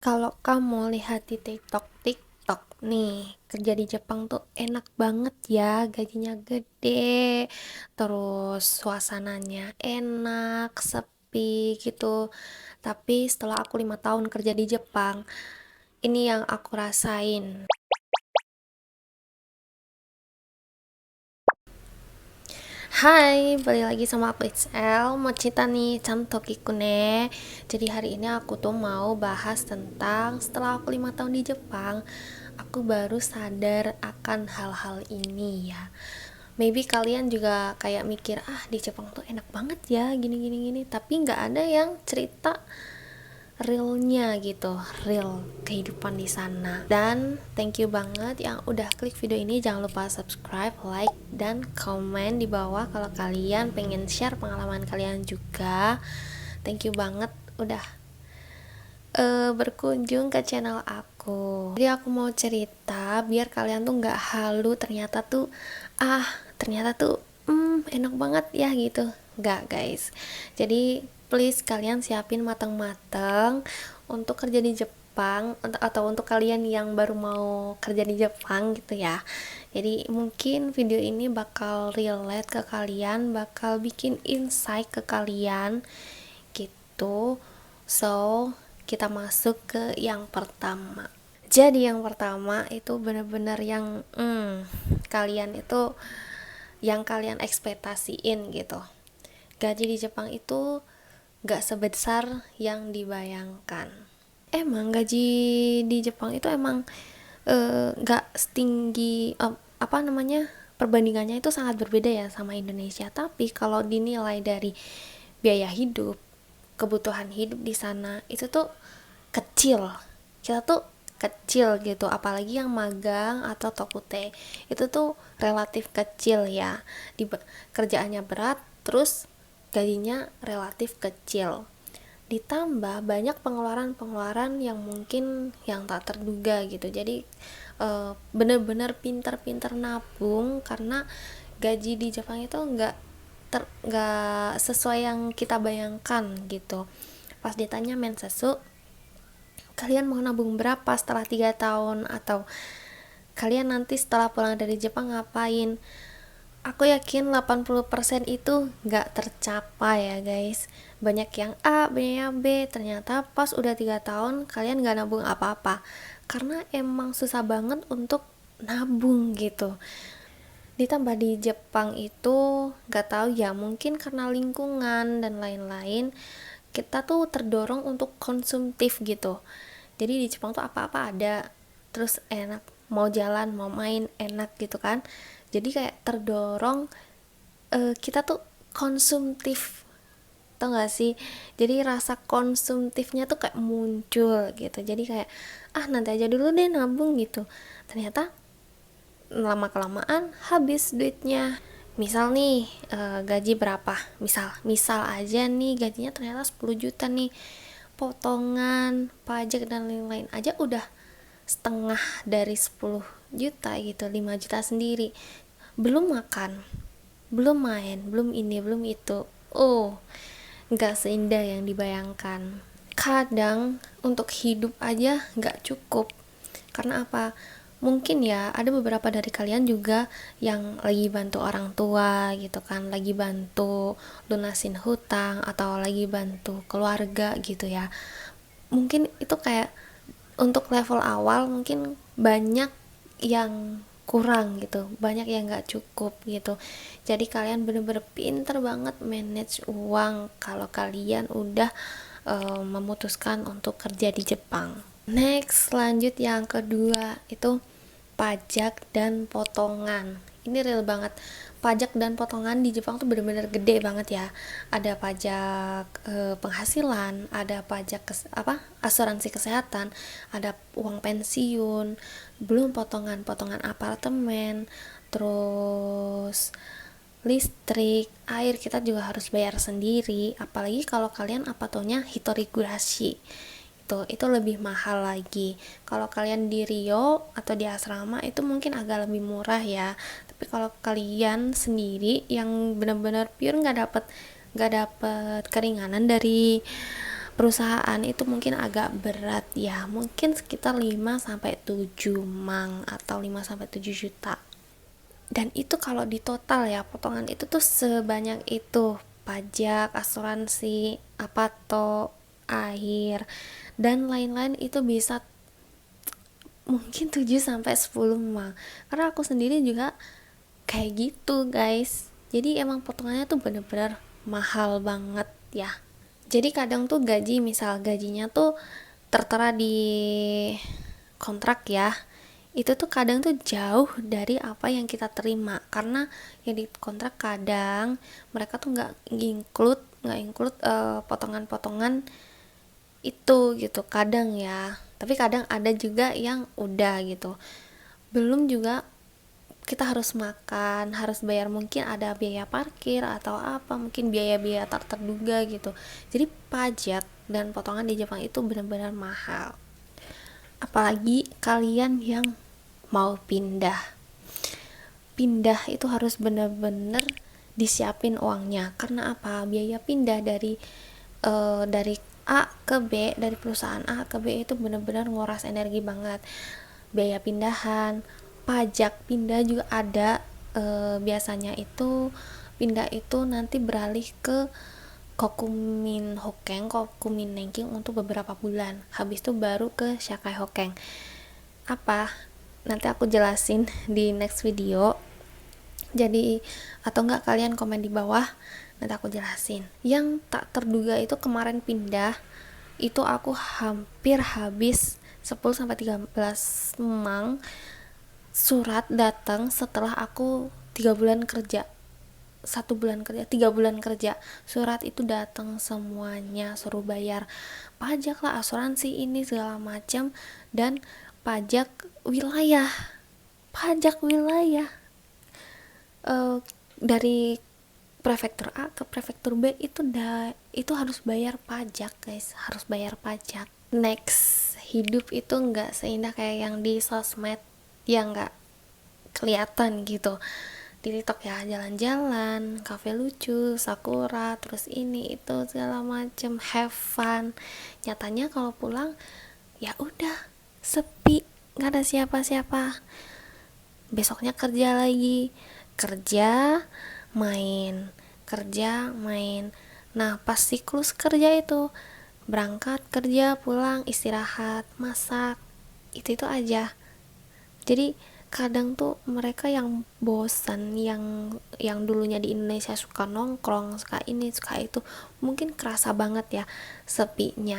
Kalau kamu lihat di TikTok nih, kerja di Jepang tuh enak banget ya, gajinya gede, terus suasananya enak, sepi gitu. Tapi setelah aku 5 tahun kerja di Jepang, ini yang aku rasain. Hai, balik lagi sama aku XL. Mau cerita nih, Cantokiku ne. Jadi hari ini aku tuh mau bahas tentang setelah aku 5 tahun di Jepang, aku baru sadar akan hal-hal ini ya. Maybe kalian juga kayak mikir, ah di Jepang tuh enak banget ya, gini gini gini. Tapi nggak ada yang cerita realnya gitu, real kehidupan di sana. Dan thank you banget yang udah klik video ini. Jangan lupa subscribe, like, dan komen di bawah kalau kalian pengen share pengalaman kalian juga. Thank you banget udah berkunjung ke channel aku. Jadi aku mau cerita biar kalian tuh nggak halu ternyata tuh enak banget ya gitu. Nggak guys. Jadi please kalian siapin matang-matang untuk kerja di Jepang atau untuk kalian yang baru mau kerja di Jepang gitu ya. Jadi mungkin video ini bakal relate ke kalian, bakal bikin insight ke kalian gitu. So, kita masuk ke yang pertama. Jadi yang pertama itu benar-benar yang kalian itu yang kalian ekspektasiin gitu. Gaji di Jepang itu gak sebesar yang dibayangkan. Emang gaji di Jepang itu emang gak setinggi apa namanya, perbandingannya itu sangat berbeda ya sama Indonesia. Tapi kalau dinilai dari biaya hidup, kebutuhan hidup di sana itu tuh kecil. Kita tuh kecil gitu, apalagi yang magang atau tokute itu tuh relatif kecil ya. Kerjaannya berat, terus gajinya relatif kecil, ditambah banyak pengeluaran-pengeluaran yang mungkin yang tak terduga gitu. Jadi bener-bener pinter-pinter nabung, karena gaji di Jepang itu nggak sesuai yang kita bayangkan gitu. Pas ditanya mensesu, kalian mau nabung berapa setelah 3 tahun, atau kalian nanti setelah pulang dari Jepang ngapain, aku yakin 80% itu nggak tercapai ya guys. Banyak yang A, banyak yang B. Ternyata pas udah 3 tahun kalian nggak nabung apa-apa, karena emang susah banget untuk nabung gitu. Ditambah di Jepang itu nggak tahu ya, mungkin karena lingkungan dan lain-lain, kita tuh terdorong untuk konsumtif gitu. Jadi di Jepang tuh apa-apa ada, terus enak, mau jalan mau main enak gitu kan. Jadi kayak terdorong, kita tuh konsumtif, tau gak sih? Jadi rasa konsumtifnya tuh kayak muncul gitu. Jadi kayak nanti aja dulu deh nabung gitu. Ternyata lama kelamaan habis duitnya. Misal nih, gaji berapa, misal aja nih gajinya ternyata 10 juta nih, potongan pajak dan lain-lain aja udah setengah dari 10 juta gitu, 5 juta sendiri. Belum makan, belum main, belum ini, belum itu. Nggak seindah yang dibayangkan. Kadang untuk hidup aja nggak cukup. Karena apa? Mungkin ya ada beberapa dari kalian juga yang lagi bantu orang tua gitu kan, lagi bantu lunasin hutang atau lagi bantu keluarga gitu ya. Mungkin itu kayak untuk level awal mungkin banyak yang kurang gitu, banyak yang nggak cukup gitu. Jadi kalian bener-bener pinter banget manage uang kalau kalian udah memutuskan untuk kerja di Jepang. Next, lanjut yang kedua itu pajak dan potongan. Ini real banget. Pajak dan potongan di Jepang tuh bener-bener gede banget ya. Ada pajak penghasilan, ada pajak asuransi kesehatan, ada uang pensiun, belum potongan-potongan apartemen, terus listrik, air kita juga harus bayar sendiri. Apalagi kalau kalian apatonya hitorigurashi, itu lebih mahal lagi. Kalau kalian di Rio atau di asrama itu mungkin agak lebih murah ya. Tapi kalau kalian sendiri yang benar-benar pure nggak dapet keringanan dari perusahaan itu mungkin agak berat ya, mungkin sekitar 5 sampai 7 mang atau 5 sampai 7 juta. Dan itu kalau di total ya, potongan itu tuh sebanyak itu, pajak, asuransi, apa to, air, dan lain-lain itu bisa mungkin 7 sampai 10 mang. Karena aku sendiri juga kayak gitu guys, jadi emang potongannya tuh bener-bener mahal banget ya. Jadi kadang tuh misal gajinya tuh tertera di kontrak ya, itu tuh kadang tuh jauh dari apa yang kita terima, karena yang di kontrak kadang mereka tuh nggak include potongan-potongan itu gitu kadang ya. Tapi kadang ada juga yang udah gitu, belum juga kita harus makan, harus bayar, mungkin ada biaya parkir atau apa, mungkin biaya-biaya tak terduga gitu. Jadi pajak dan potongan di Jepang itu benar-benar mahal. Apalagi kalian yang mau pindah itu harus benar-benar disiapin uangnya. Karena apa? Biaya pindah dari A ke B, dari perusahaan A ke B itu benar-benar nguras energi banget. Biaya pindahan, pajak pindah juga ada. Biasanya itu pindah itu nanti beralih ke Kokumin Nenking untuk beberapa bulan. Habis itu baru ke Shakai Hokeng. Apa? Nanti aku jelasin di next video. Jadi atau enggak kalian komen di bawah, nanti aku jelasin. Yang tak terduga itu kemarin pindah itu aku hampir habis 10 sampai 13 mang. Surat datang setelah aku 3 bulan kerja, 1 bulan kerja, 3 bulan kerja, surat itu datang semuanya, suruh bayar pajak lah, asuransi ini segala macam, dan pajak wilayah dari prefektur A ke prefektur B itu harus bayar pajak guys, harus bayar pajak. Next, hidup itu nggak seindah kayak yang di sosmed yang nggak kelihatan gitu di TikTok ya, jalan-jalan, kafe lucu, sakura, terus ini itu segala macem, have fun. Nyatanya kalau pulang ya udah sepi, nggak ada siapa-siapa. Besoknya kerja lagi, main kerja main. Nah pas siklus kerja itu berangkat kerja, pulang, istirahat, masak, itu aja. Jadi kadang tuh mereka yang bosan, yang dulunya di Indonesia suka nongkrong, suka ini suka itu, mungkin kerasa banget ya sepinya.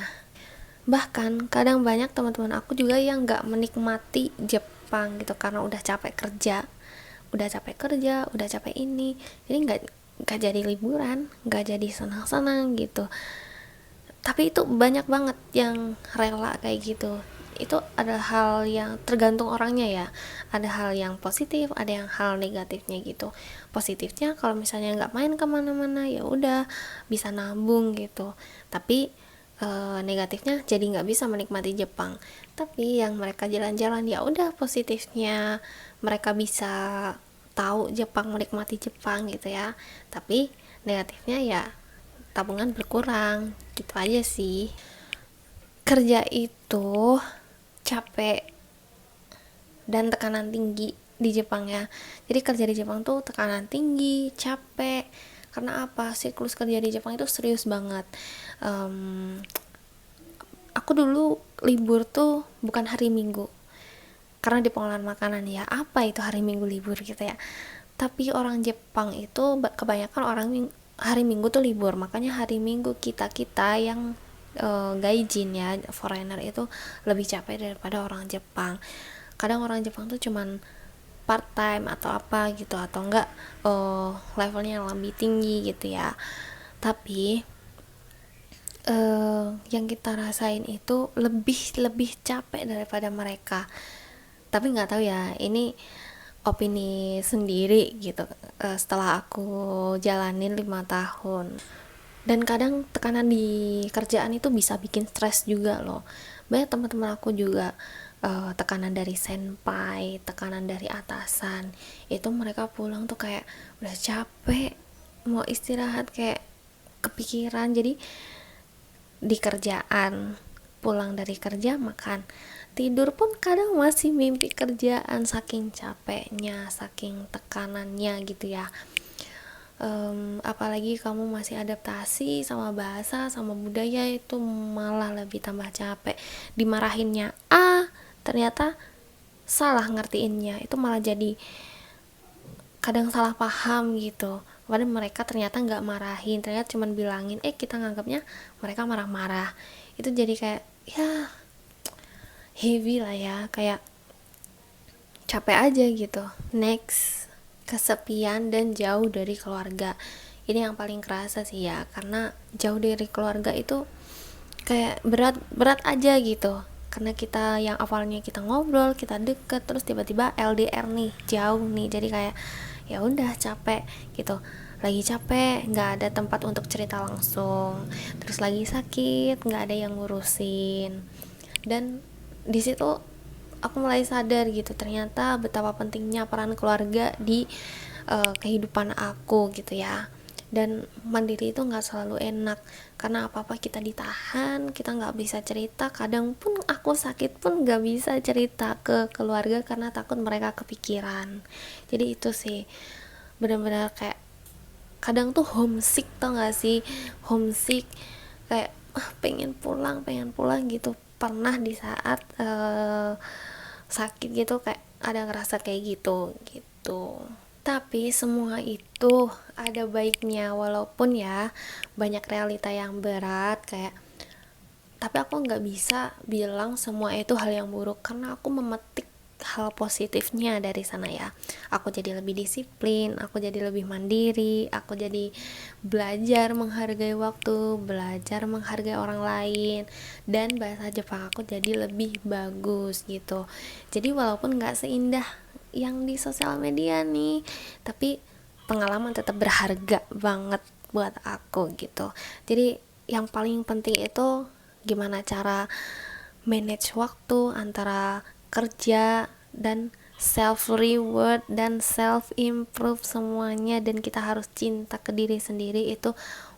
Bahkan kadang banyak teman-teman aku juga yang nggak menikmati Jepang gitu karena udah capek kerja, udah capek ini, jadi nggak jadi liburan, nggak jadi senang-senang gitu. Tapi itu banyak banget yang rela kayak gitu. Itu adalah hal yang tergantung orangnya ya, ada hal yang positif, ada yang hal negatifnya gitu. Positifnya kalau misalnya nggak main kemana-mana ya udah bisa nabung gitu, tapi negatifnya jadi nggak bisa menikmati Jepang. Tapi yang mereka jalan-jalan ya udah, positifnya mereka bisa tahu Jepang, menikmati Jepang gitu ya. Tapi negatifnya ya tabungan berkurang, gitu aja sih. Kerja itu capek dan tekanan tinggi di Jepang ya. Jadi kerja di Jepang tuh tekanan tinggi, capek. Karena apa? Siklus kerja di Jepang itu serius banget. Aku dulu libur tuh bukan hari Minggu, karena di pengolahan makanan ya, apa itu hari Minggu libur gitu ya. Tapi orang Jepang itu kebanyakan hari Minggu tuh libur, makanya hari Minggu kita yang gaijin ya, foreigner itu lebih capek daripada orang Jepang. Kadang orang Jepang tuh cuman part time atau apa gitu, atau enggak levelnya lebih tinggi gitu ya. Tapi yang kita rasain itu lebih capek daripada mereka. Tapi nggak tahu ya, ini opini sendiri gitu. Setelah aku jalanin 5 tahun, dan kadang tekanan di kerjaan itu bisa bikin stres juga loh. Banyak teman-teman aku juga tekanan dari senpai, tekanan dari atasan, itu mereka pulang tuh kayak udah capek, mau istirahat, kayak kepikiran. Jadi di kerjaan, pulang dari kerja makan, tidur pun kadang masih mimpi kerjaan saking capeknya, saking tekanannya gitu ya. Apalagi kamu masih adaptasi sama bahasa, sama budaya, itu malah lebih tambah capek. Dimarahinnya ternyata salah ngertiinnya, itu malah jadi kadang salah paham gitu. Padahal mereka ternyata nggak marahin, ternyata cuman bilangin, kita nganggapnya mereka marah-marah. Itu jadi kayak ya heavy lah ya, kayak capek aja gitu. Next, kesepian dan jauh dari keluarga. Ini yang paling kerasa sih ya, karena jauh dari keluarga itu kayak berat aja gitu. Karena kita yang awalnya kita ngobrol, kita deket, terus tiba-tiba LDR nih, jauh nih. Jadi kayak ya udah capek gitu. Lagi capek, nggak ada tempat untuk cerita langsung. Terus lagi sakit, nggak ada yang ngurusin. Dan di situ aku mulai sadar gitu, ternyata betapa pentingnya peran keluarga di kehidupan aku gitu ya. Dan mandiri itu nggak selalu enak, karena apa-apa kita ditahan, kita nggak bisa cerita. Kadang pun aku sakit pun nggak bisa cerita ke keluarga karena takut mereka kepikiran. Jadi itu sih benar-benar kayak kadang tuh homesick, tau gak sih, homesick, kayak pengen pulang gitu. Pernah di saat sakit gitu kayak ada ngerasa kayak gitu. Tapi semua itu ada baiknya, walaupun ya banyak realita yang berat kayak, tapi aku nggak bisa bilang semua itu hal yang buruk karena aku memetik hal positifnya dari sana ya. Aku jadi lebih disiplin, aku jadi lebih mandiri, aku jadi belajar menghargai waktu, belajar menghargai orang lain, dan bahasa Jepang aku jadi lebih bagus gitu. Jadi walaupun nggak seindah yang di sosial media nih, tapi pengalaman tetap berharga banget buat aku gitu. Jadi yang paling penting itu gimana cara manage waktu antara kerja dan self reward dan self improve semuanya. Dan kita harus cinta ke diri sendiri, itu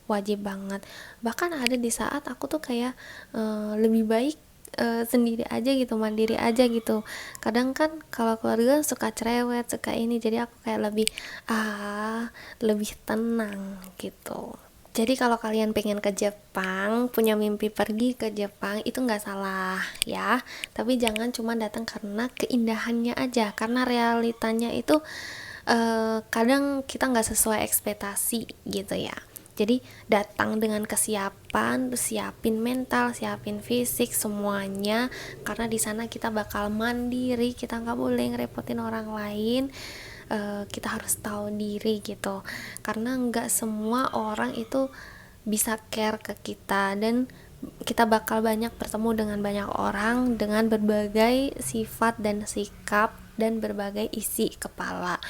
wajib banget. Bahkan ada di saat aku tuh kayak lebih baik sendiri aja gitu, mandiri aja gitu. Kadang kan kalau keluarga suka cerewet, suka ini, jadi aku kayak lebih tenang gitu. Jadi kalau kalian pengen ke Jepang, punya mimpi pergi ke Jepang, itu nggak salah ya. Tapi jangan cuma datang karena keindahannya aja, karena realitanya itu kadang kita nggak sesuai ekspektasi gitu ya. Jadi datang dengan kesiapan, siapin mental, siapin fisik, semuanya. Karena di sana kita bakal mandiri, kita nggak boleh ngerepotin orang lain. Kita harus tahu diri gitu, karena nggak semua orang itu bisa care ke kita, dan kita bakal banyak bertemu dengan banyak orang dengan berbagai sifat dan sikap dan berbagai isi kepala.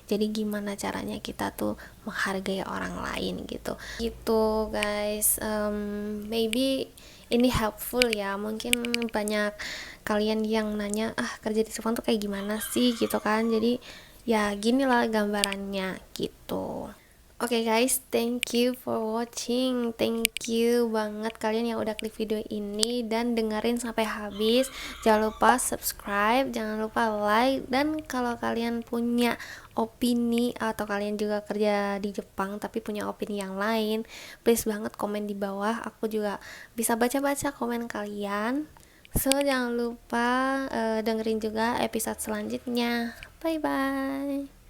Jadi gimana caranya kita tuh menghargai orang lain gitu guys. Maybe ini helpful ya, mungkin banyak kalian yang nanya kerja di Jepang tuh kayak gimana sih gitu kan. Jadi ya ginilah gambarannya gitu. Oke guys, thank you for watching. Thank you banget kalian yang udah klik video ini dan dengerin sampai habis. Jangan lupa subscribe, jangan lupa like, dan kalau kalian punya opini atau kalian juga kerja di Jepang tapi punya opini yang lain, please banget komen di bawah. Aku juga bisa baca-baca komen kalian. So jangan lupa dengerin juga episode selanjutnya. Bye bye.